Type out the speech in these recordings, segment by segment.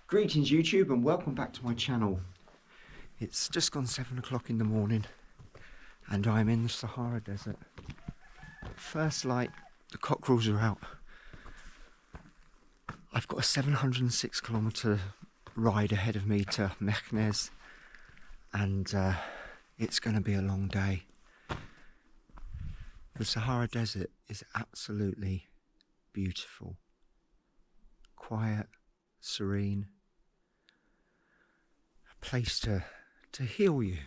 Greetings YouTube and welcome back to my channel. It's just gone 7 o'clock in the morning and I'm in the Sahara Desert. First light, the cockerels are out. I've got a 706 kilometre ride ahead of me to Meknes and it's going to be a long day. The Sahara Desert is absolutely beautiful, quiet, serene, a place to heal you.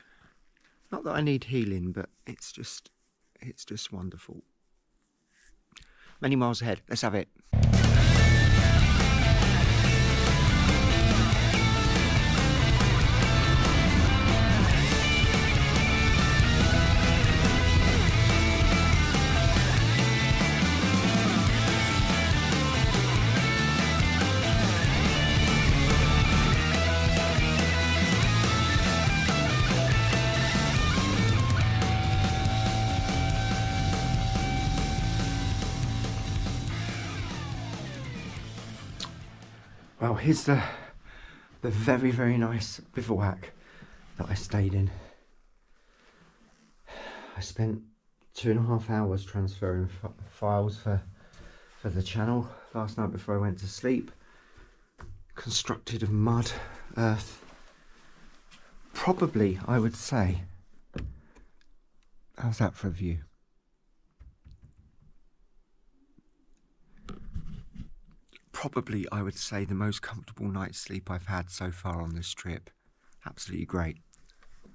Not that I need healing, but it's just wonderful. Many miles ahead. Let's have it. Well, here's the very nice bivouac that I stayed in. I spent 2.5 hours transferring files for the channel last night before I went to sleep. Constructed of mud, earth. Probably, I would say, how's that for a view? Probably, I would say, the most comfortable night's sleep I've had so far on this trip. Absolutely great.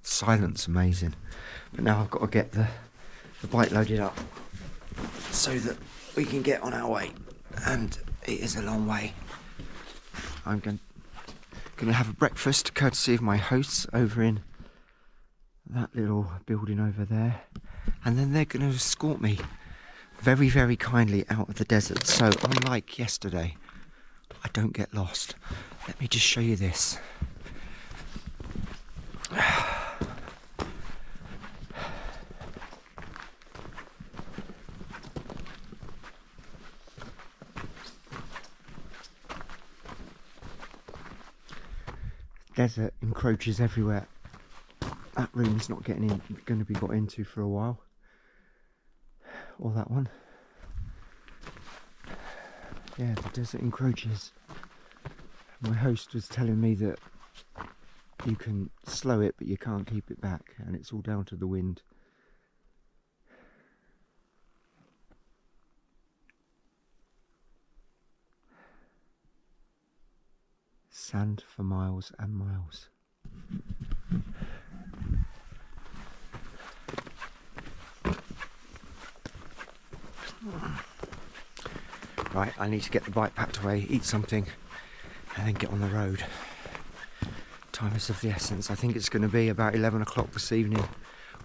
Silence amazing. But now I've got to get the bike loaded up so that we can get on our way. And it is a long way. I'm going to have a breakfast courtesy of my hosts over in that little building over there. And then they're going to escort me very kindly out of the desert. So unlike yesterday, I don't get lost. Let me just show you this. Desert encroaches everywhere. That room's not going to be got into for a while. Or that one. Yeah, the desert encroaches. My host was telling me that you can slow it, but you can't keep it back, and it's all down to the wind. Sand for miles and miles. Right, I need to get the bike packed away, eat something, and then get on the road. Time is of the essence. I think it's going to be about 11 o'clock this evening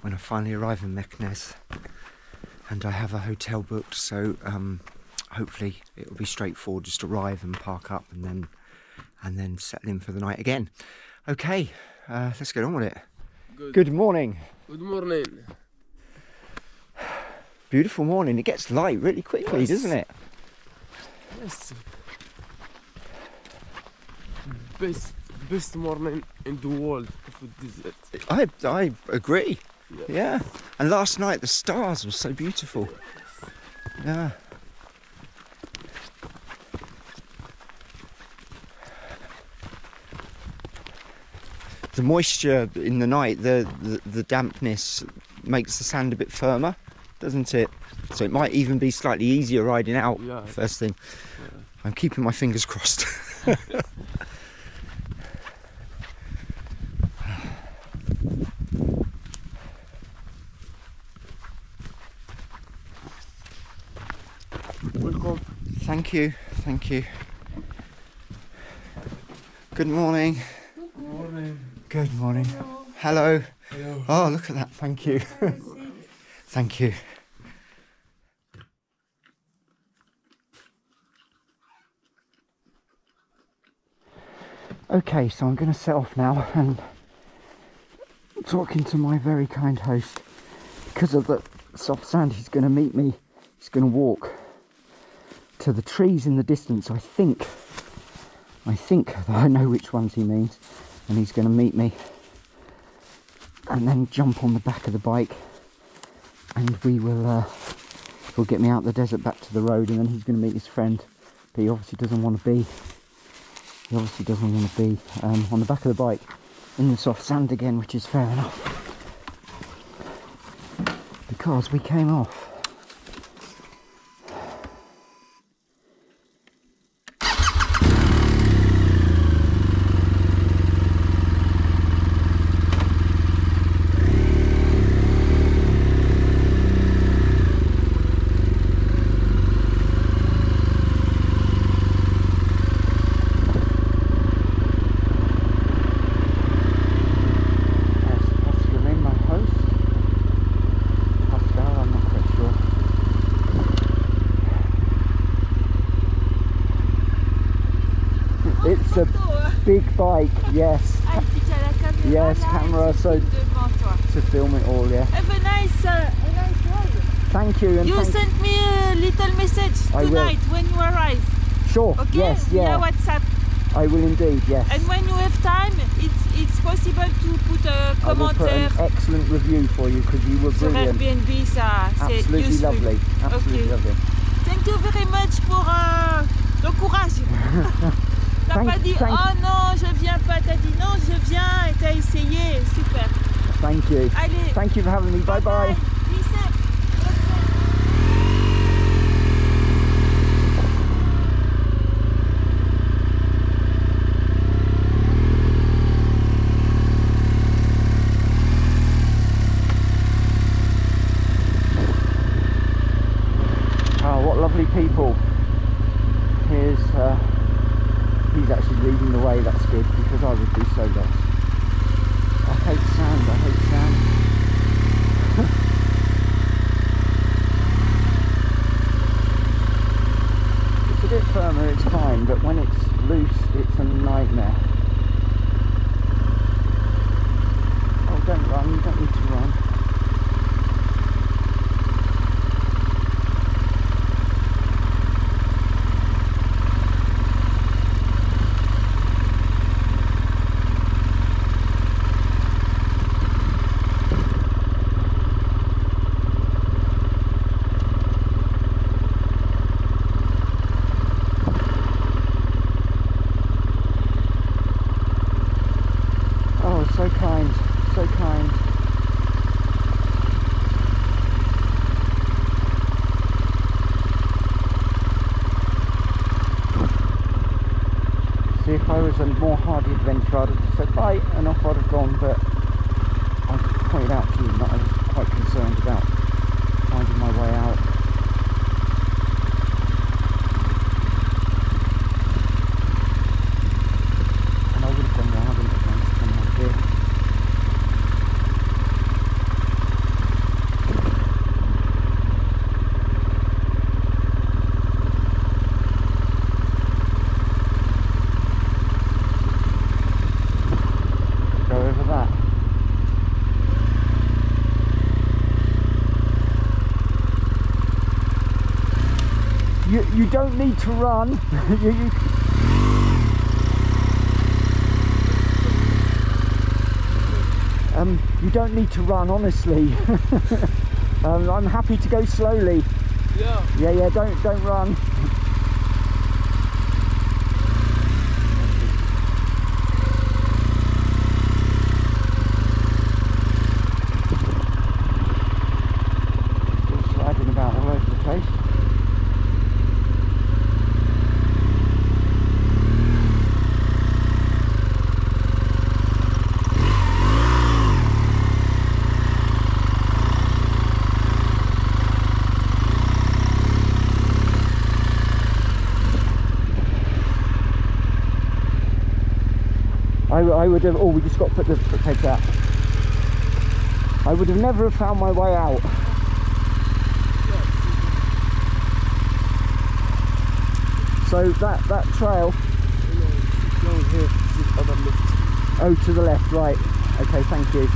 when I finally arrive in Meknes. And I have a hotel booked, so hopefully it'll be straightforward, just arrive and park up and then settle in for the night again. Okay, let's get on with it. Good morning. Good morning. Beautiful morning. It gets light really quickly, yes, doesn't it? Yes. Best morning in the world of the desert. I agree. Yes. Yeah. And last night the stars were so beautiful. Yeah. The moisture in the night, the dampness makes the sand a bit firmer, doesn't it? So it might even be slightly easier riding out, yeah, first thing. Yeah. I'm keeping my fingers crossed. Welcome. Thank you, thank you. Good morning. Good morning. Good morning. Hello. Hello. Oh, look at that, thank you. Thank you. Okay, so I'm going to set off now and talking to my very kind host. Because of the soft sand, he's going to meet me. He's going to walk to the trees in the distance. I think I think that I know which ones he means, and he's going to meet me and then jump on the back of the bike, and we will he'll get me out the desert back to the road, and then he's going to meet his friend. But he obviously doesn't want to be on the back of the bike in the soft sand again, which is fair enough, because we came off. It's a big bike, yes. Yes, camera, so to film it all, yeah. Have a nice ride. Thank you. And you sent me a little message tonight when you arrive. Sure. Okay? Yes. Yeah. Via WhatsApp. I will indeed. Yes. And when you have time, it's possible to put a I will put commentaire. an excellent review for you, because you were Sur brilliant. Airbnb, ça c'est Absolutely useful. lovely. Absolutely Okay. lovely. Thank you very much pour le courage. T'as pas dit oh non je viens pas, t'as dit non je viens et t'as essayé, super. Thank you. Allez. Thank you for having me. Bye bye. Be safe. Oh, what lovely people. Here's he's actually leading the way. That's good, because I would be so lost. I hate sand. I hate sand. It's a bit firmer, it's fine, but when it's loose, it's a nightmare. Oh, don't run. You don't need to run. So kind, so kind. See, if I was a more hardy adventurer, I'd have said bye and off I'd have gone, but I pointed out to him that I was quite concerned about finding my way out. And I would have gone there, I wouldn't have gone to come up here. Go over that. You don't need to run. You don't need to run, honestly. I'm happy to go slowly. Yeah, don't run. Still sliding about all over the place. I would have, oh, we just got to put the foot pegs out. I would have never have found my way out. So that trail, Down here, the other left. oh, to the left, right. Okay, thank you.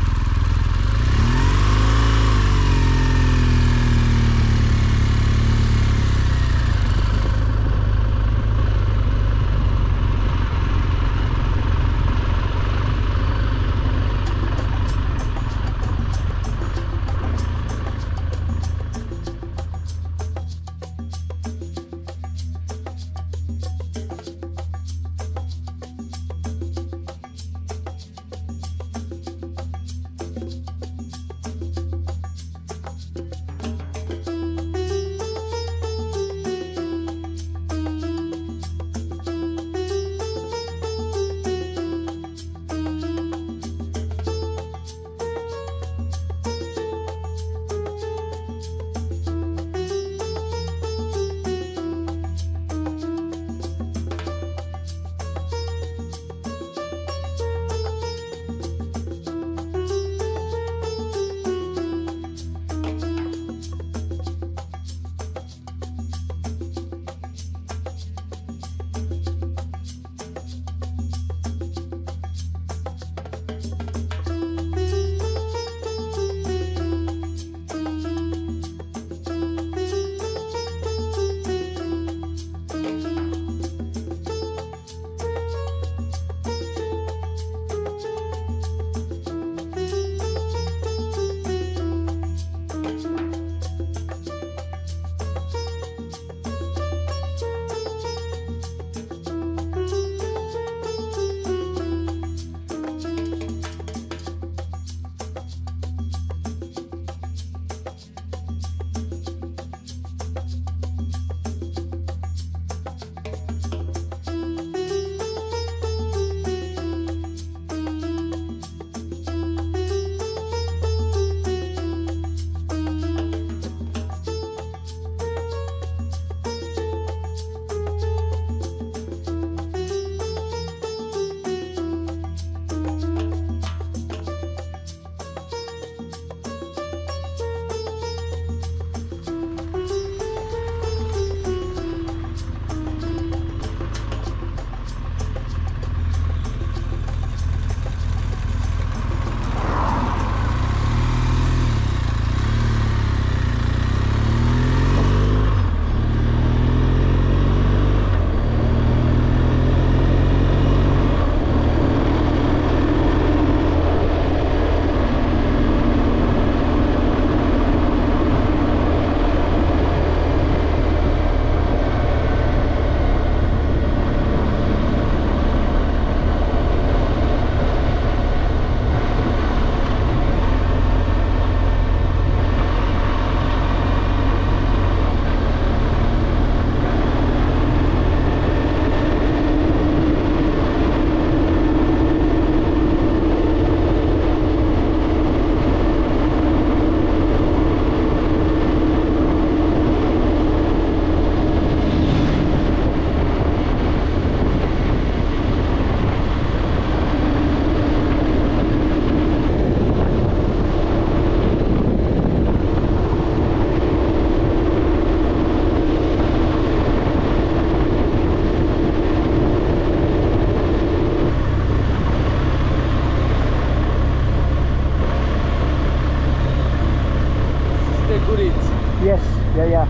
Yeah, yeah.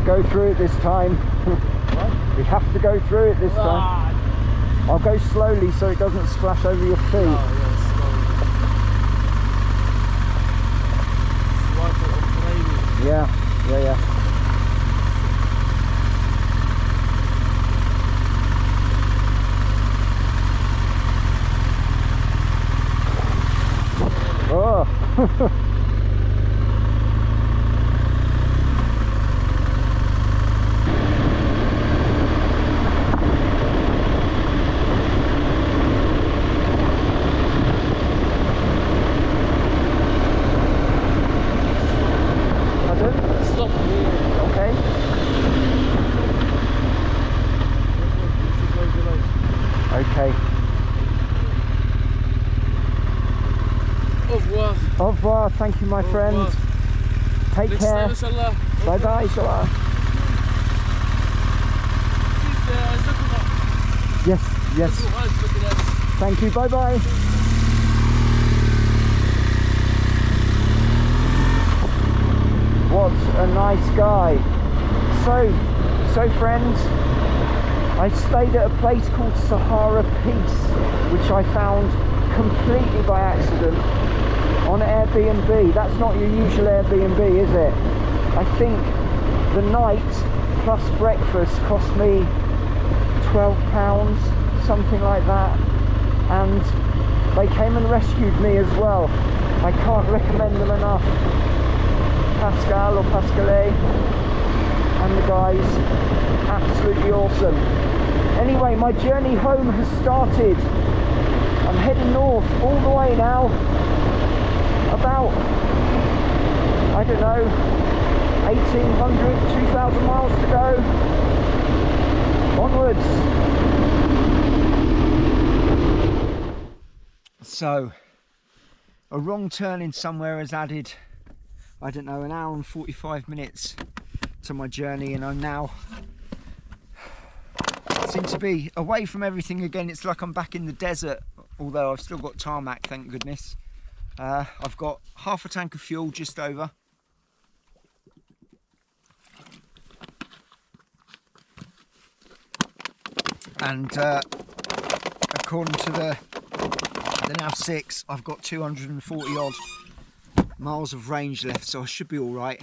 Go through it this time. What? We have to go through it this time. I'll go slowly so it doesn't splash over your feet. Oh, yes, slowly. Yeah, yeah, yeah. Oh. Au revoir, thank you my friend. Take Next care. time, inshallah. Bye bye, inshallah. Yes, yes. Thank you, bye bye. What a nice guy. So friends, I stayed at a place called Sahara Peace, which I found completely by accident on Airbnb. That's not your usual Airbnb, is it? I think the night plus breakfast cost me £12, something like that, and they came and rescued me as well. I can't recommend them enough. Pascal or Pascalet and the guys, absolutely awesome. Anyway, my journey home has started. I'm heading north all the way now, about, I don't know, 1,800, 2,000 miles to go. Onwards. So, a wrong turn in somewhere has added, I don't know, an hour and 45 minutes to my journey, and I'm now seem to be away from everything again. It's like I'm back in the desert, although I've still got tarmac, thank goodness. I've got half a tank of fuel, just over. And according to the Nav 6, I've got 240 odd miles of range left, so I should be all right.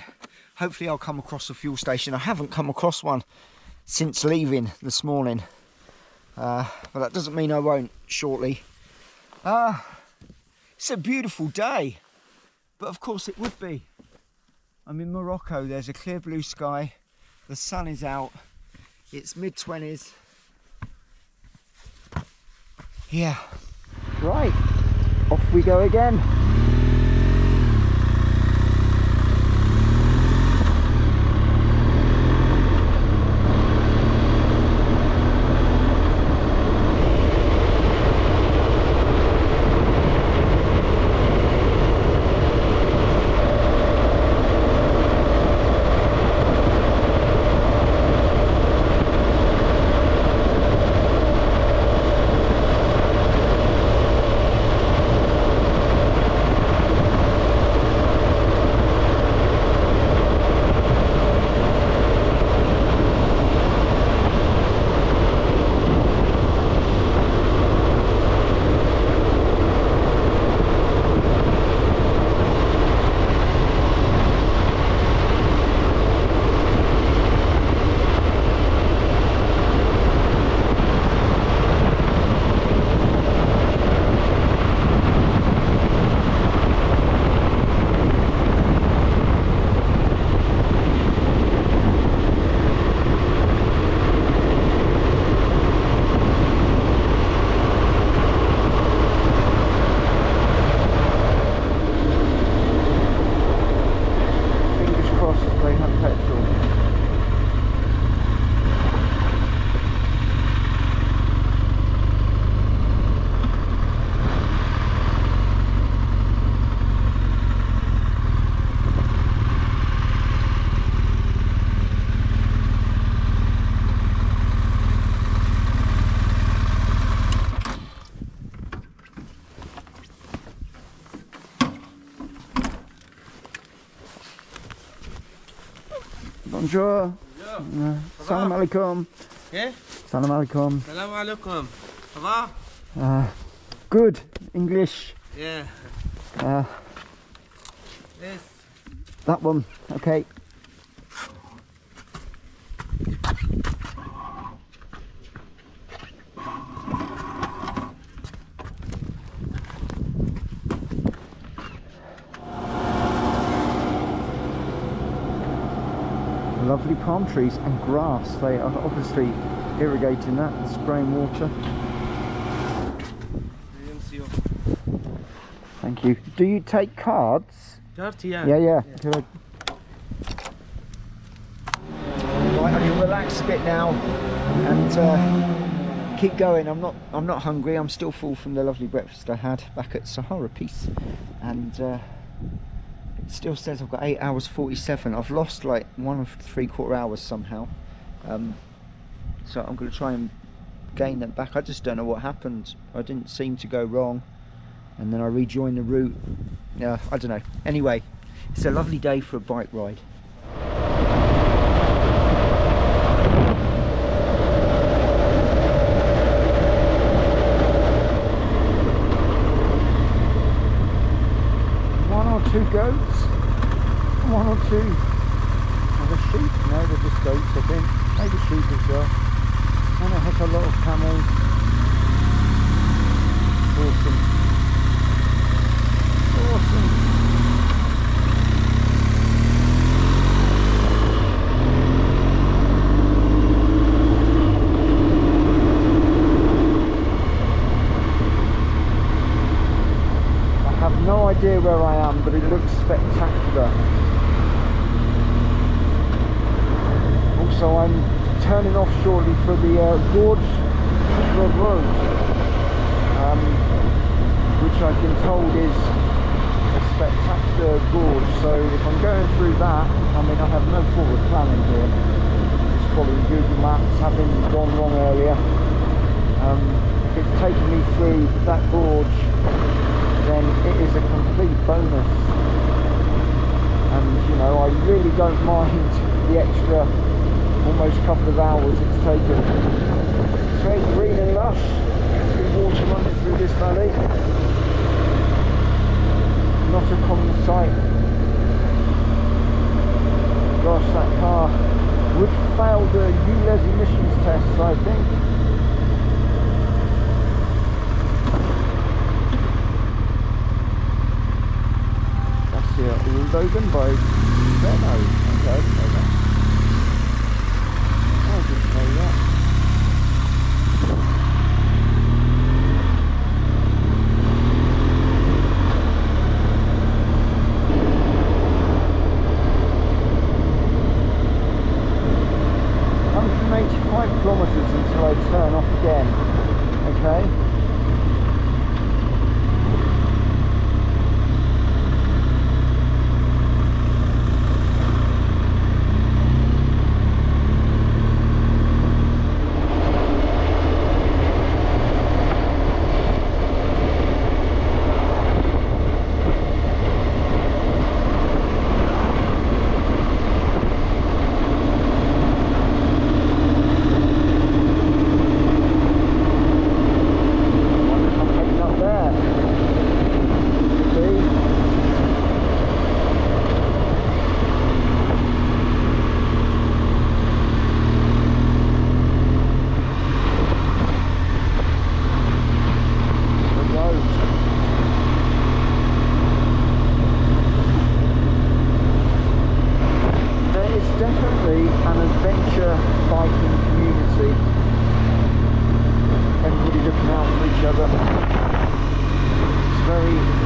Hopefully I'll come across a fuel station. I haven't come across one since leaving this morning, but that doesn't mean I won't shortly. It's a beautiful day, but of course it would be. I'm in Morocco, there's a clear blue sky, the sun is out, it's mid-20s. Yeah, right, off we go again. Bonjour. Salam alaikum. Yeah? Salam alaikum. Salam alaikum. Ça va? Good. English. Yeah. Yes. That one. Okay. Lovely palm trees and grass. They are obviously irrigating that and spraying water. Thank you. Do you take cards? Cards, yeah. Yeah. Good. Right, I can relax a bit now and keep going. I'm not hungry. I'm still full from the lovely breakfast I had back at Sahara Peace, and it still says I've got 8 hours 47. I've lost like 1 3/4 hours somehow, so I'm going to try and gain them back. I just don't know what happened. I didn't seem to go wrong, and then I rejoined the route. Yeah, I don't know. Anyway, it's a lovely day for a bike ride. Two goats, 1 or 2 other sheep. No, they're just goats, I think. Maybe sheep as well. And a heck of a lot of camels. Awesome. No idea where I am, but it looks spectacular. Also, I'm turning off shortly for the Gorge, Todra Gorge, which I've been told is a spectacular gorge. So if I'm going through that, I mean, I have no forward planning here. Just following Google Maps, having gone wrong earlier. If it's taking me through that gorge, then it is a complete bonus, and you know, I really don't mind the extra almost couple of hours it's taken. It's very green and lush. There's water running through this valley. Not a common sight. Gosh, that car would fail the ULEZ emissions tests, I think. Logan by Renault. Okay, I didn't know that. .5 kilometers until I turn off again. Okay.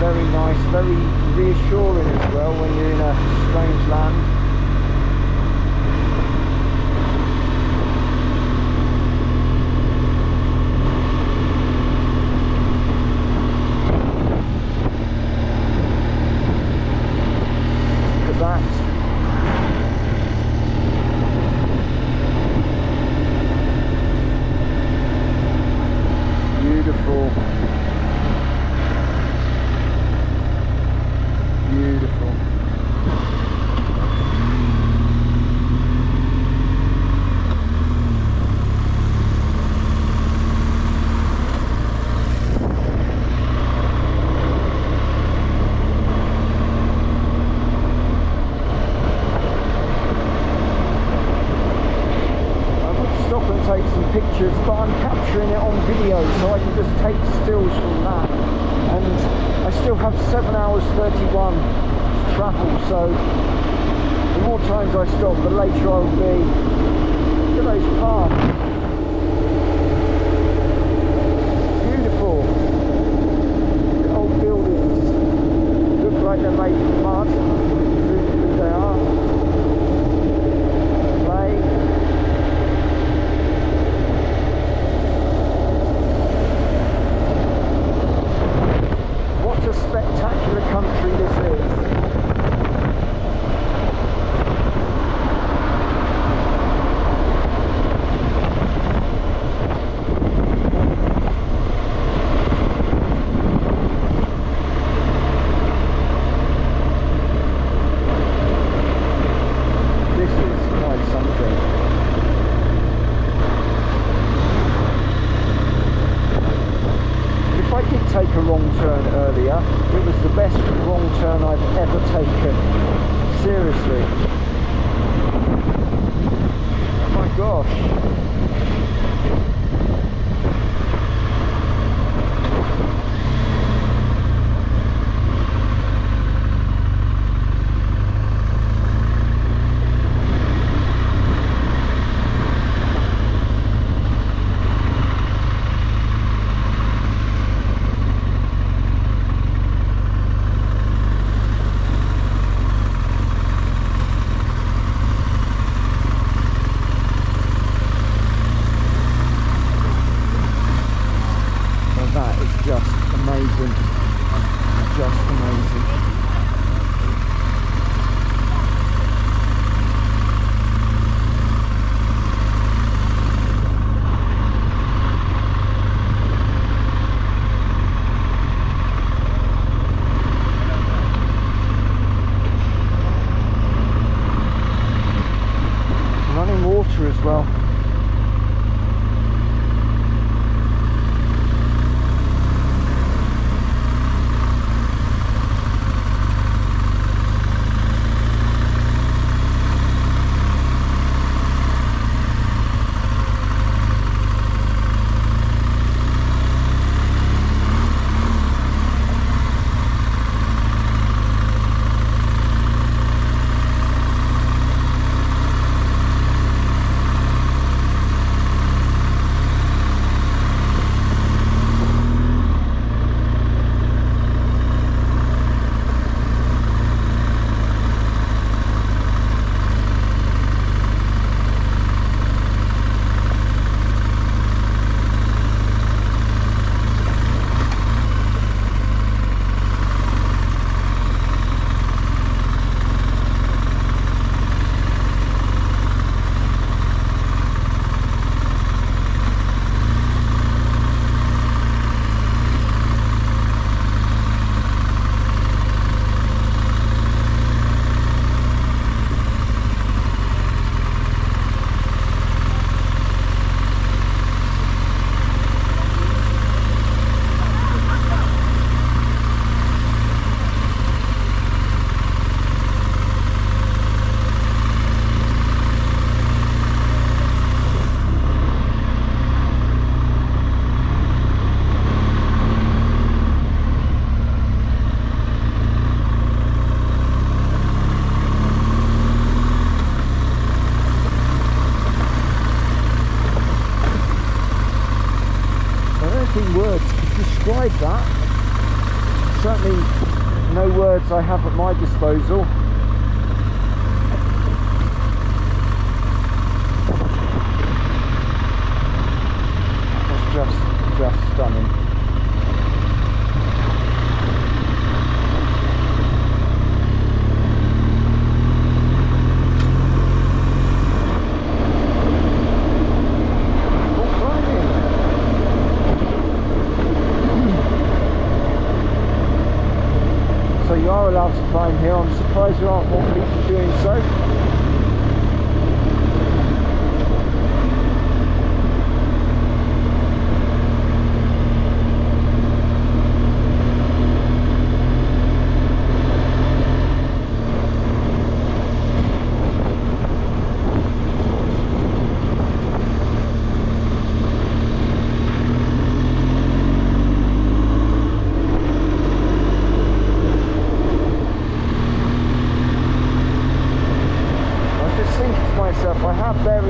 Very nice, very reassuring as well when you're in a strange land. Look at that. Beautiful. Beautiful. video so I can just take stills from that. And I still have 7 hours 31 to travel, so the more times I stop, the later I will be. Look at those paths. Beautiful. The old buildings look like they're made from mud. Presumably they are. Clay. What a spectacular country this is. Take a wrong turn earlier. It was the best wrong turn I've ever taken. Seriously. Oh my gosh. As well. Words to describe that. Certainly no words I have at my disposal. That's just stunning. So you are allowed to climb here. I'm surprised there aren't more people doing so.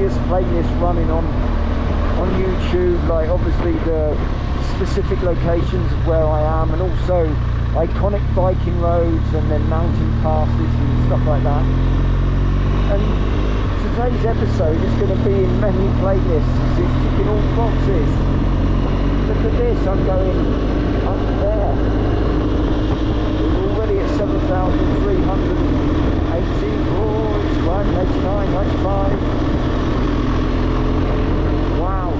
various playlists running on YouTube, like obviously the specific locations of where I am, and also iconic biking roads and then mountain passes and stuff like that. And today's episode is going to be in many playlists. It's ticking all boxes. Look at this, I'm going up there. We're already at 7,384, it's climbing 89, 95. Wow.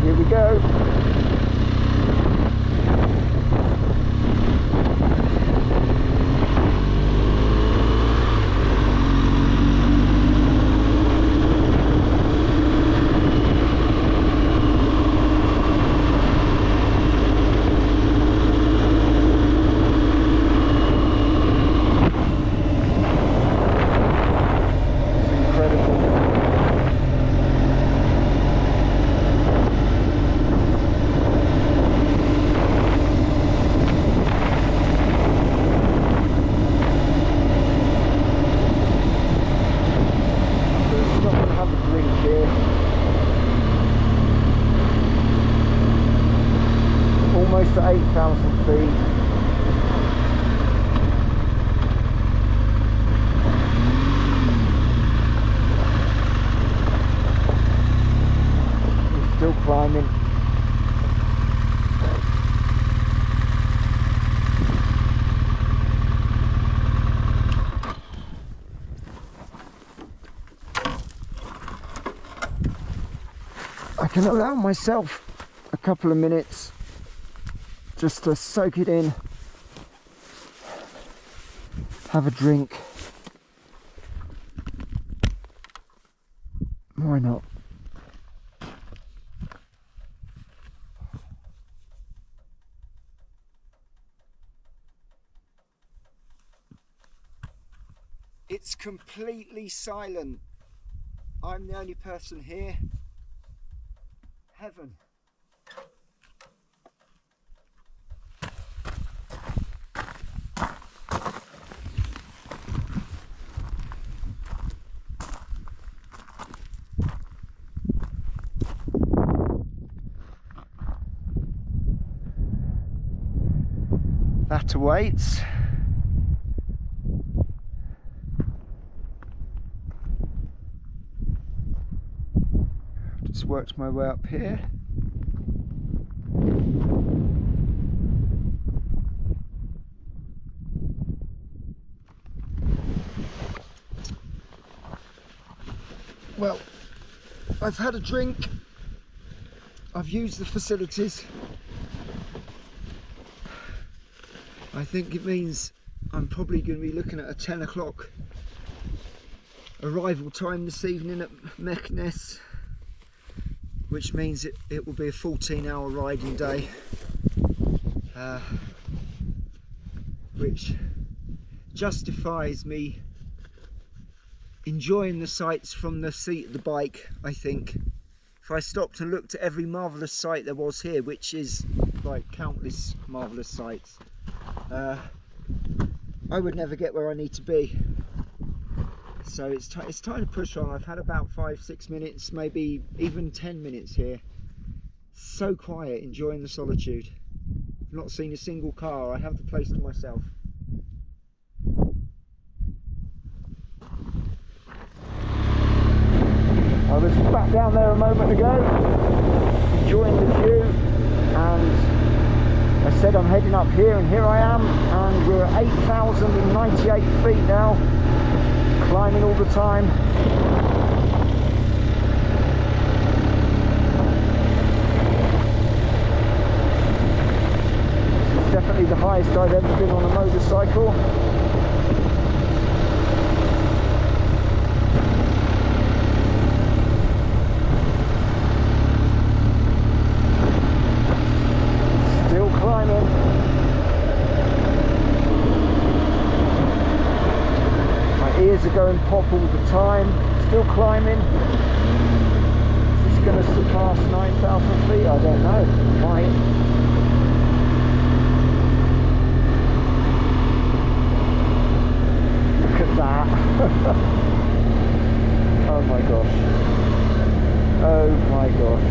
Here we go. Almost at 8,000 feet. We're still climbing. I can allow myself a couple of minutes just to soak it in, have a drink. Why not? It's completely silent. I'm the only person here. Heaven. That awaits. Just worked my way up here. Well, I've had a drink. I've used the facilities. I think it means I'm probably going to be looking at a 10 o'clock arrival time this evening at Meknes, which means it will be a 14-hour riding day, which justifies me enjoying the sights from the seat of the bike. I think if I stopped and looked at every marvellous sight there was here, which is like countless marvellous sights, I would never get where I need to be. So it's time to push on. I've had about 5-6 minutes, maybe even 10 minutes here. So quiet, enjoying the solitude. I've not seen a single car. I have the place to myself. I was back down there a moment ago, enjoying the view, and I said I'm heading up here, and here I am, and we're at 8,098 feet now, climbing all the time. This is definitely the highest I've ever been on a motorcycle. Ears are going pop all the time. Still climbing. Is this going to surpass 9,000 feet? I don't know. It might. that. Oh my gosh. Oh my gosh.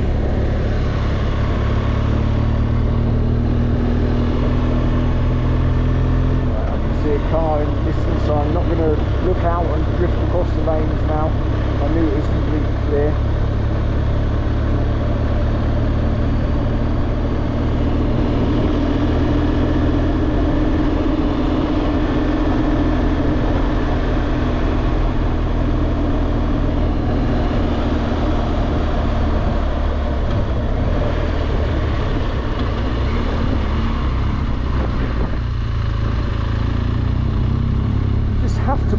Right, I can see a car in the distance, so I'm not going to look out and drift across the lanes now. I knew it was completely clear.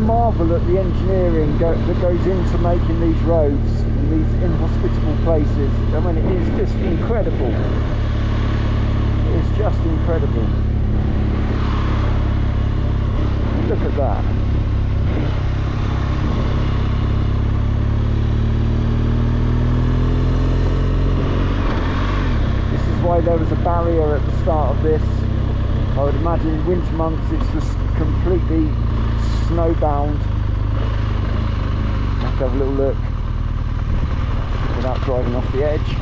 Marvel at the engineering that goes into making these roads in these inhospitable places. I mean, it is just incredible. It's just incredible. Look at that. This is why there was a barrier at the start of this. I would imagine in winter months it's just completely snowbound. Have to have a little look without driving off the edge.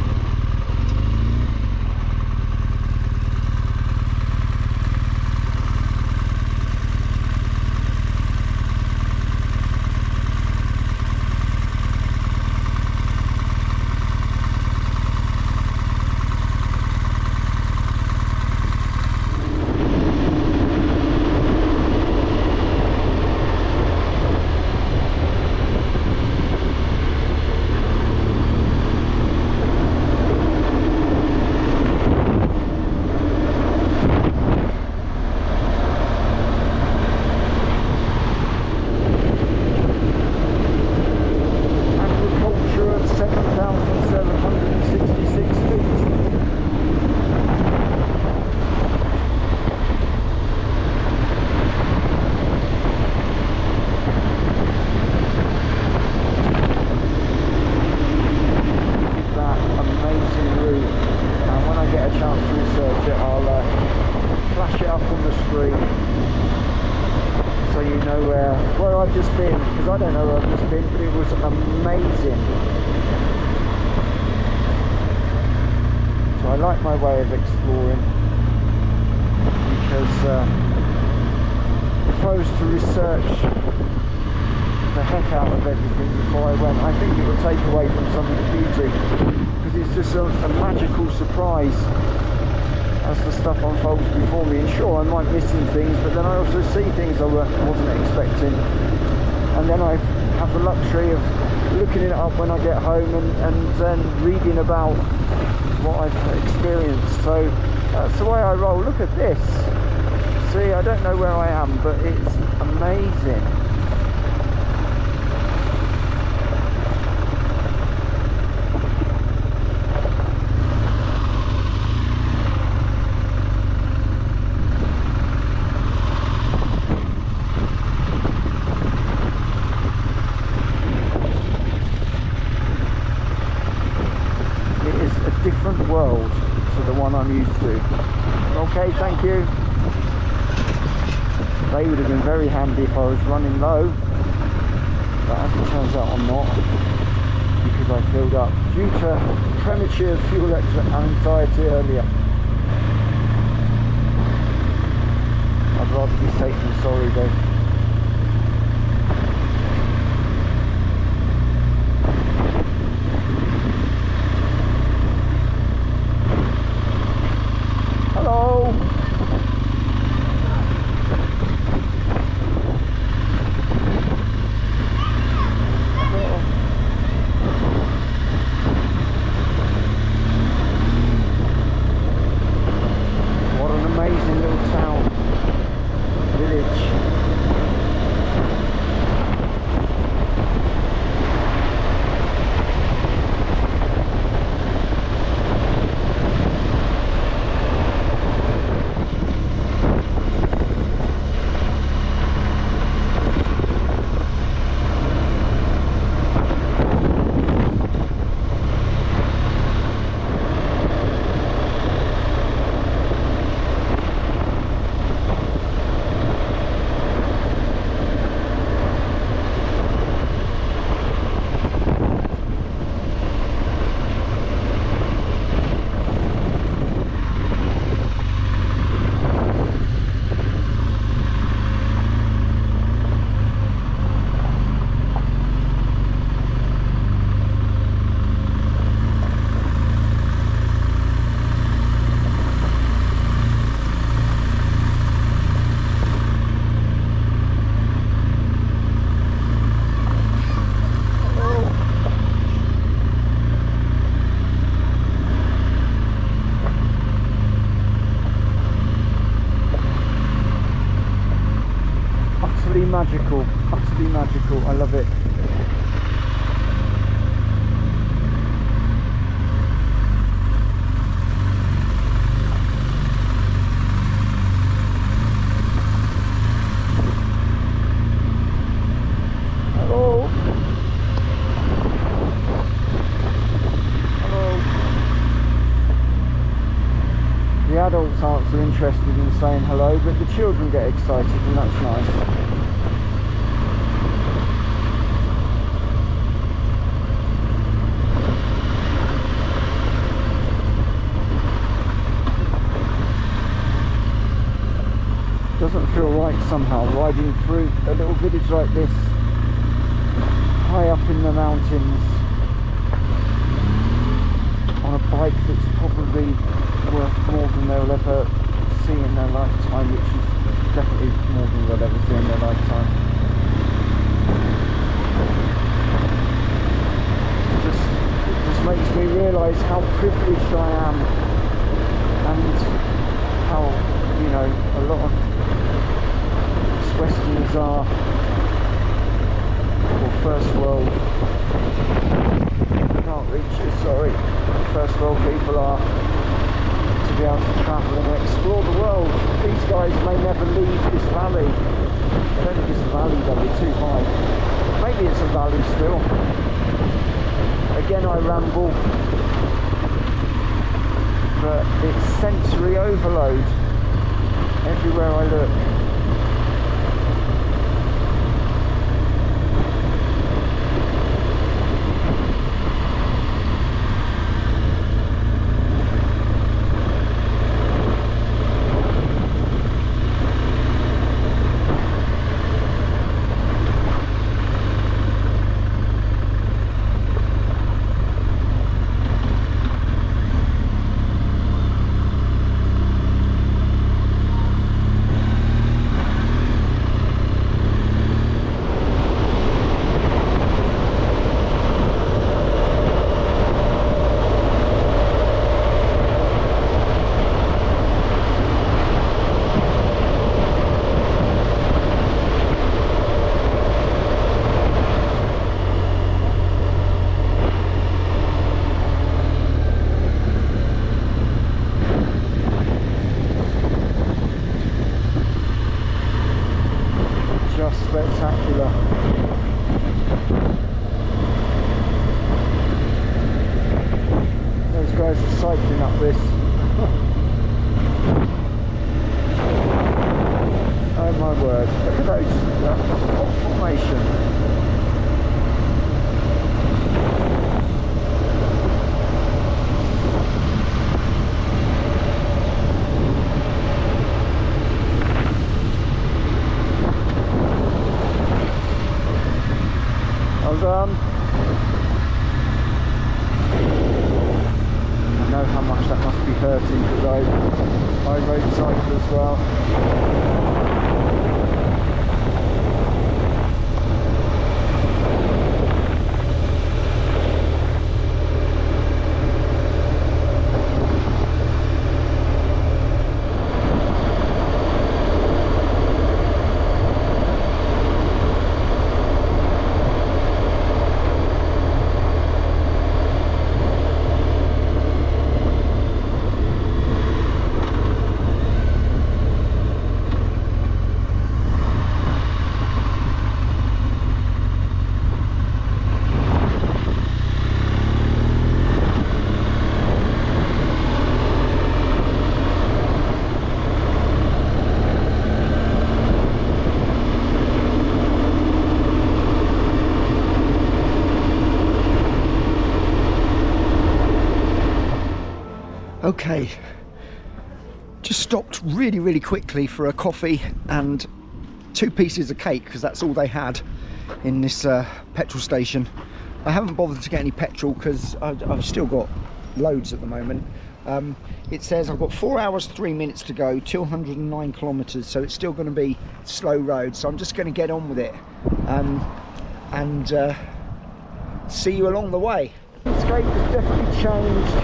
I've just been, because I don't know where I've just been, but it was amazing. So I like my way of exploring, because if I was to research the heck out of everything before I went, I think it would take away from some of the beauty, because it's just a magical surprise as the stuff unfolds before me. And sure, I might miss some things, but then I also see things I wasn't expecting, and then I have the luxury of looking it up when I get home and then reading about what I've experienced. So that's the way I roll. Look at this. See, I don't know where I am, but it's amazing. World to the one I'm used to. Okay, thank you. They would have been very handy if I was running low, but as it turns out I'm not, because I filled up due to premature fuel anxiety earlier. I'd rather be safe than sorry though. magical, utterly magical. I love it. Hello. Hello. The adults aren't so interested in saying hello, but the children get excited, and that's nice. Doesn't feel right somehow riding through a little village like this, high up in the mountains, on a bike that's probably worth more than they'll ever see in their lifetime, which is definitely more than they'll ever see in their lifetime. It just makes me realise how privileged I am, and how, you know, a lot of Westerners are, or first world, can't reach it, sorry, first world people are, to be able to travel and explore the world. These guys may never leave this valley. I don't think it's a valley though, it's too high. Maybe it's a valley still. Again I ramble, but it's sensory overload everywhere I look. Spectacular. Those guys are cycling up this. Oh my word, look at those, that formation. I know how much that must be hurting, because I rode cycle as well. Okay, just stopped really quickly for a coffee and 2 pieces of cake, because that's all they had in this petrol station. I haven't bothered to get any petrol because I've still got loads at the moment. It says I've got 4 hours 3 minutes to go, 209 kilometers, so it's still going to be slow road, so I'm just going to get on with it and see you along the way. The landscape has definitely changed.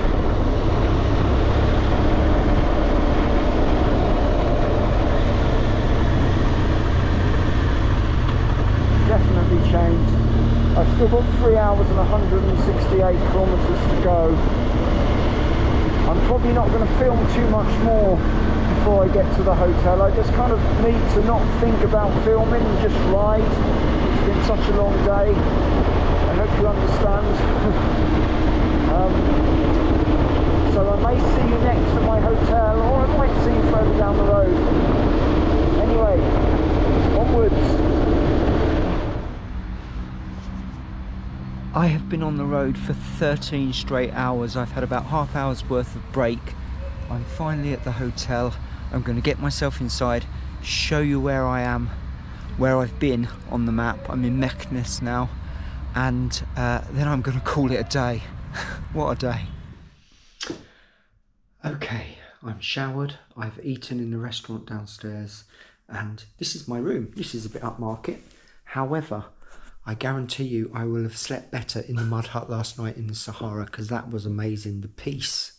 I've still got 3 hours and 168 kilometres to go. I'm probably not going to film too much more before I get to the hotel. I just kind of need to not think about filming and just ride. It's been such a long day. I hope you understand. So I may see you next at my hotel, or I might see you further down the road. Anyway, onwards. I have been on the road for 13 straight hours. I've had about half hour's worth of break. I'm finally at the hotel. I'm going to get myself inside, show you where I am, where I've been on the map. I'm in Meknes now, and then I'm going to call it a day. What a day. Okay, I'm showered. I've eaten in the restaurant downstairs, and this is my room. This is a bit upmarket. However, I guarantee you I will have slept better in the mud hut last night in the Sahara, because that was amazing. The peace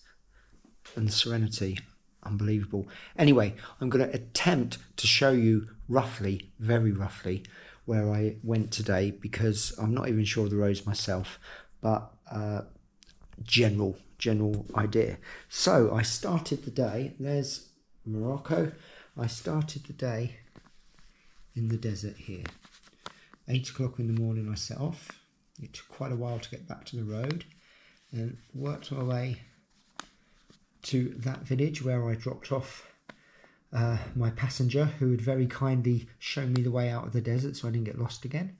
and the serenity, unbelievable. Anyway, I'm going to attempt to show you roughly, very roughly, where I went today, because I'm not even sure of the roads myself, but general idea. So I started the day, there's Morocco. I started the day in the desert here. 8 o'clock in the morning I set off. It took quite a while to get back to the road, and worked my way to that village where I dropped off my passenger, who had very kindly shown me the way out of the desert so I didn't get lost again.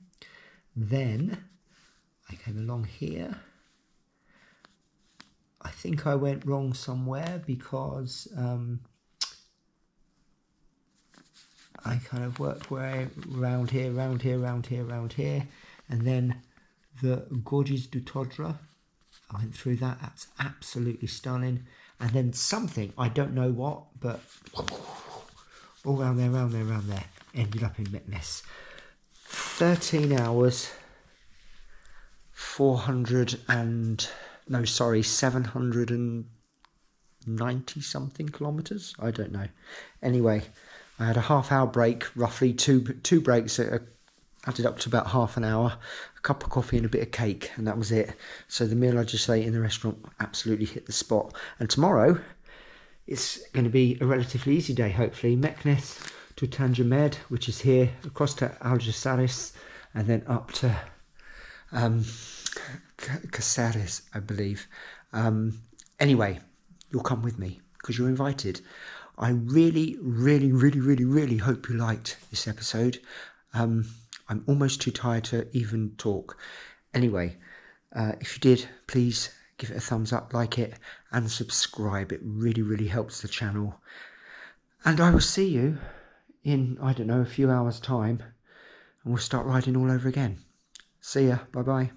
Then I came along here. I think I went wrong somewhere, because I kind of worked way round here, and then the Gorges du Todra. I went through that. That's absolutely stunning. And then something, I don't know what, but all round there, ended up in Meknes. 13 hours, 790 something kilometres. I don't know. Anyway, I had a half-hour break, roughly two breaks that added up to about half an hour, a cup of coffee and a bit of cake, and that was it. So the meal I just ate in the restaurant absolutely hit the spot. And tomorrow, it's going to be a relatively easy day, hopefully. Meknes to Tanjamed, which is here, across to Algeciras, and then up to Caceres, I believe. Anyway, you'll come with me, because you're invited. I really hope you liked this episode. I'm almost too tired to even talk. Anyway, if you did, please give it a thumbs up, like it, and subscribe. It really helps the channel. And I will see you in, I don't know, a few hours' time, and we'll start riding all over again. See ya. Bye-bye.